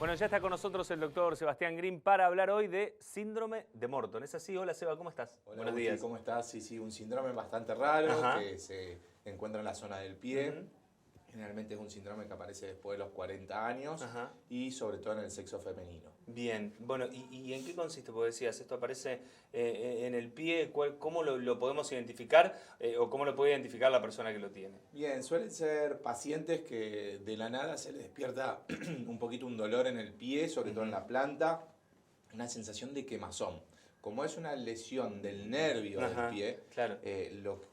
Bueno, ya está con nosotros el doctor Sebastián Green para hablar hoy de síndrome de Morton. ¿Es así? Hola, Seba, ¿cómo estás? Hola, Buenos Gusti, días. ¿cómo estás? Sí, un síndrome bastante raro. Ajá. Que se encuentra en la zona del pie. Generalmente es un síndrome que aparece después de los 40 años. Ajá. Y sobre todo en el sexo femenino. Bien, bueno, ¿y en qué consiste? Porque decías, esto aparece en el pie, ¿cómo lo podemos identificar o cómo lo puede identificar la persona que lo tiene? Bien, suelen ser pacientes que de la nada se les despierta un poquito un dolor en el pie, sobre todo en la planta, una sensación de quemazón. Como es una lesión del nervio del pie, claro.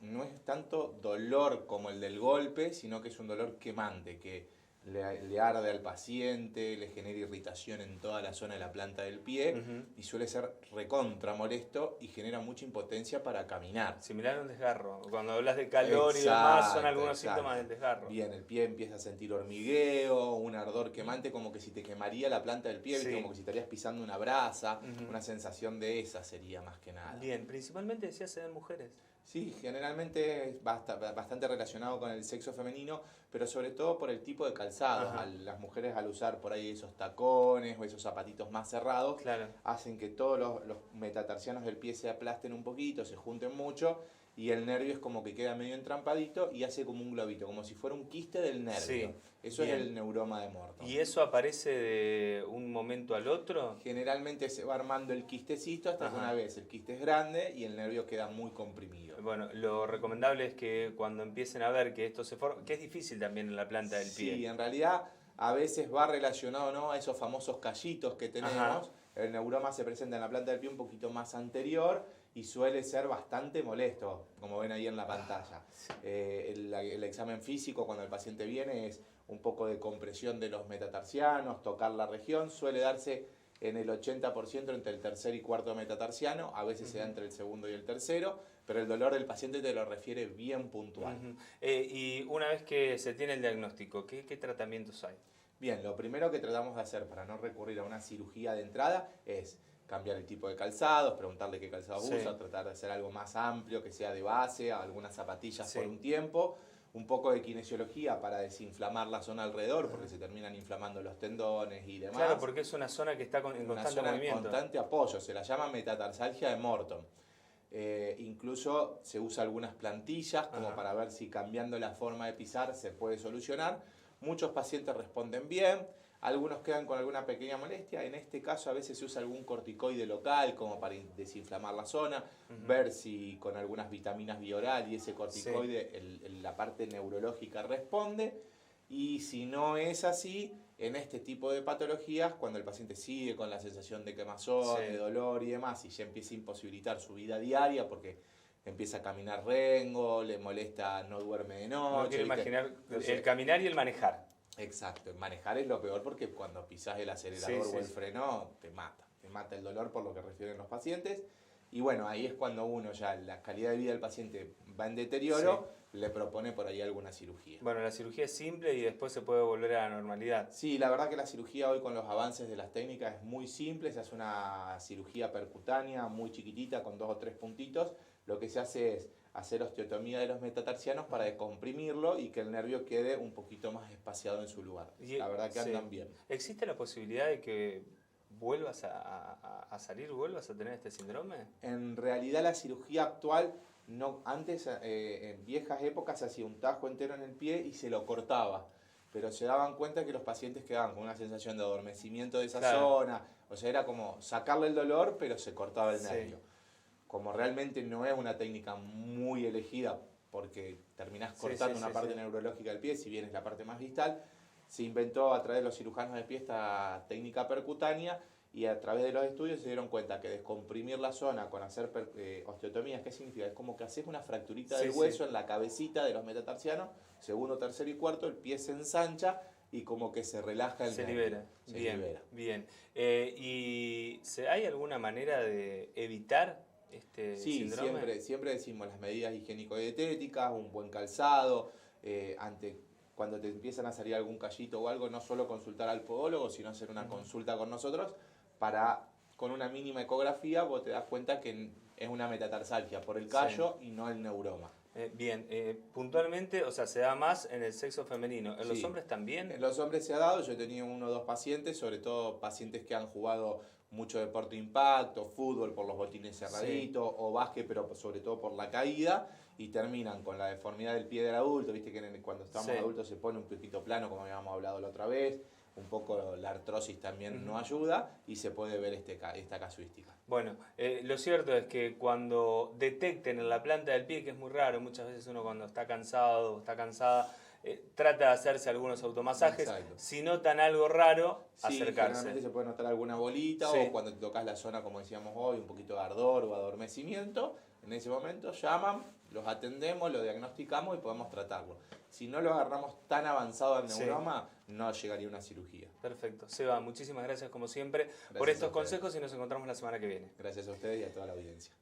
no es tanto dolor como el del golpe, sino que es un dolor quemante, que le arde al paciente, le genera irritación en toda la zona de la planta del pie y suele ser recontra molesto y genera mucha impotencia para caminar. Similar a un desgarro. Cuando hablas de calor y demás, son algunos síntomas del desgarro. Bien, el pie empieza a sentir hormigueo, un ardor quemante, como que si te quemaría la planta del pie, ¿viste? Como que si estarías pisando una brasa, una sensación de esa sería más que nada. Bien, principalmente decías en mujeres. Sí, generalmente es bastante relacionado con el sexo femenino, pero sobre todo por el tipo de calzado. Las mujeres al usar por ahí esos tacones o esos zapatitos más cerrados, hacen que todos los metatarsianos del pie se aplasten un poquito, se junten mucho, y el nervio es como que queda medio entrampadito y hace como un globito, como si fuera un quiste del nervio. Sí, eso bien. es el neuroma de Morton. ¿Y eso aparece de un momento al otro? Generalmente se va armando el quistecito hasta que una vez el quiste es grande y el nervio queda muy comprimido. Bueno, lo recomendable es que cuando empiecen a ver que esto se forma, que es difícil también en la planta del pie. Sí, en realidad a veces va relacionado, ¿no?, a esos famosos callitos que tenemos. El neuroma se presenta en la planta del pie un poquito más anterior y suele ser bastante molesto, como ven ahí en la pantalla. El examen físico cuando el paciente viene es un poco de compresión de los metatarsianos, tocar la región, suele darse en el 80% entre el tercer y cuarto metatarsiano, a veces se da entre el segundo y el tercero, pero el dolor del paciente te lo refiere bien puntual. Y una vez que se tiene el diagnóstico, ¿qué tratamientos hay? Bien, lo primero que tratamos de hacer para no recurrir a una cirugía de entrada es cambiar el tipo de calzados, preguntarle qué calzado usa, tratar de hacer algo más amplio, que sea de base, algunas zapatillas por un tiempo, un poco de kinesiología para desinflamar la zona alrededor, porque se terminan inflamando los tendones y demás. Claro, porque es una zona que está en constante movimiento. En constante apoyo, se la llama metatarsalgia de Morton. Incluso se usa algunas plantillas como para ver si cambiando la forma de pisar se puede solucionar. Muchos pacientes responden bien, algunos quedan con alguna pequeña molestia. En este caso a veces se usa algún corticoide local como para desinflamar la zona, ver si con algunas vitaminas bioral y ese corticoide la parte neurológica responde. Y si no es así, en este tipo de patologías, cuando el paciente sigue con la sensación de quemazón, de dolor y demás, y ya empieza a imposibilitar su vida diaria porque empieza a caminar rengo, le molesta, no duerme de noche. No quiero imaginar el caminar y el manejar. Exacto, el manejar es lo peor porque cuando pisás el acelerador o el freno te mata el dolor por lo que refieren los pacientes. Y bueno, ahí es cuando uno ya, la calidad de vida del paciente va en deterioro, le propone por ahí alguna cirugía. Bueno, la cirugía es simple y después se puede volver a la normalidad. Sí, la verdad que la cirugía hoy con los avances de las técnicas es muy simple, se hace una cirugía percutánea muy chiquitita con 2 o 3 puntitos. Lo que se hace es hacer osteotomía de los metatarsianos para descomprimirlo y que el nervio quede un poquito más espaciado en su lugar. La verdad que andan bien. ¿Existe la posibilidad de que vuelvas a salir, vuelvas a tener este síndrome? En realidad la cirugía actual, no, antes en viejas épocas se hacía un tajo entero en el pie y se lo cortaba. Pero se daban cuenta que los pacientes quedaban con una sensación de adormecimiento de esa zona. O sea, era como sacarle el dolor, pero se cortaba el nervio. Como realmente no es una técnica muy elegida porque terminás cortando una parte neurológica del pie, si bien es la parte más distal, se inventó a través de los cirujanos de pie esta técnica percutánea y a través de los estudios se dieron cuenta que descomprimir la zona con hacer osteotomías, ¿qué significa? Es como que haces una fracturita del hueso en la cabecita de los metatarsianos, segundo, tercero y cuarto, el pie se ensancha y como que se relaja el nervio. Se libera. Bien. ¿Y hay alguna manera de evitar este síndrome? Siempre decimos las medidas higiénico-dietéticas, un buen calzado, cuando te empiezan a salir algún callito o algo, no solo consultar al podólogo, sino hacer una consulta con nosotros con una mínima ecografía vos te das cuenta que es una metatarsalgia por el callo y no el neuroma. Bien, puntualmente, o sea, se da más en el sexo femenino. ¿En los Sí. hombres también? En los hombres se ha dado, yo he tenido uno o dos pacientes, sobre todo pacientes que han jugado mucho deporte de impacto, fútbol por los botines cerraditos, o básquet, pero sobre todo por la caída, y terminan con la deformidad del pie del adulto, viste que cuando estamos Sí. adultos se pone un poquito plano, como habíamos hablado la otra vez, un poco la artrosis también Ujú. no ayuda, y se puede ver esta casuística. Bueno, lo cierto es que cuando detecten en la planta del pie, que es muy raro, muchas veces uno cuando está cansado o está cansada, trata de hacerse algunos automasajes. Exacto. Si notan algo raro, Sí, acercarse. generalmente se puede notar alguna bolita Sí. o cuando te tocas la zona, como decíamos hoy, un poquito de ardor o adormecimiento. En ese momento llaman, los atendemos, lo diagnosticamos y podemos tratarlo. Si no lo agarramos tan avanzado al Sí. neuroma, no llegaría a una cirugía. Perfecto. Seba, muchísimas gracias como siempre por Gracias a estos ustedes. consejos y nos encontramos la semana que viene. Gracias a ustedes y a toda la audiencia.